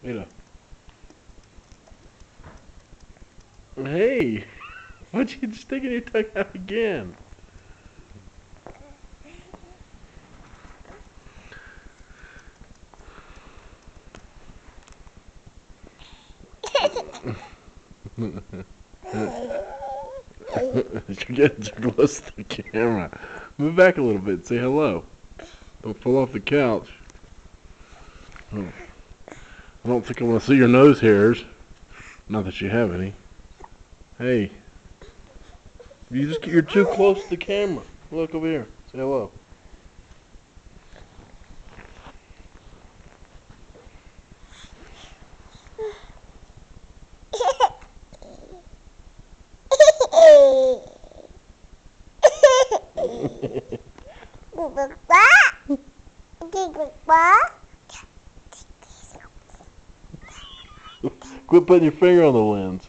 Ada. Hey, what you sticking your tongue out again? You're getting too close to the camera. Move back a little bit. Say hello. Don't fall off the couch. Oh, I don't think I want to see your nose hairs. Not that you have any. Hey, you're too close to the camera. Look over here. Say hello. Quit putting your finger on the lens.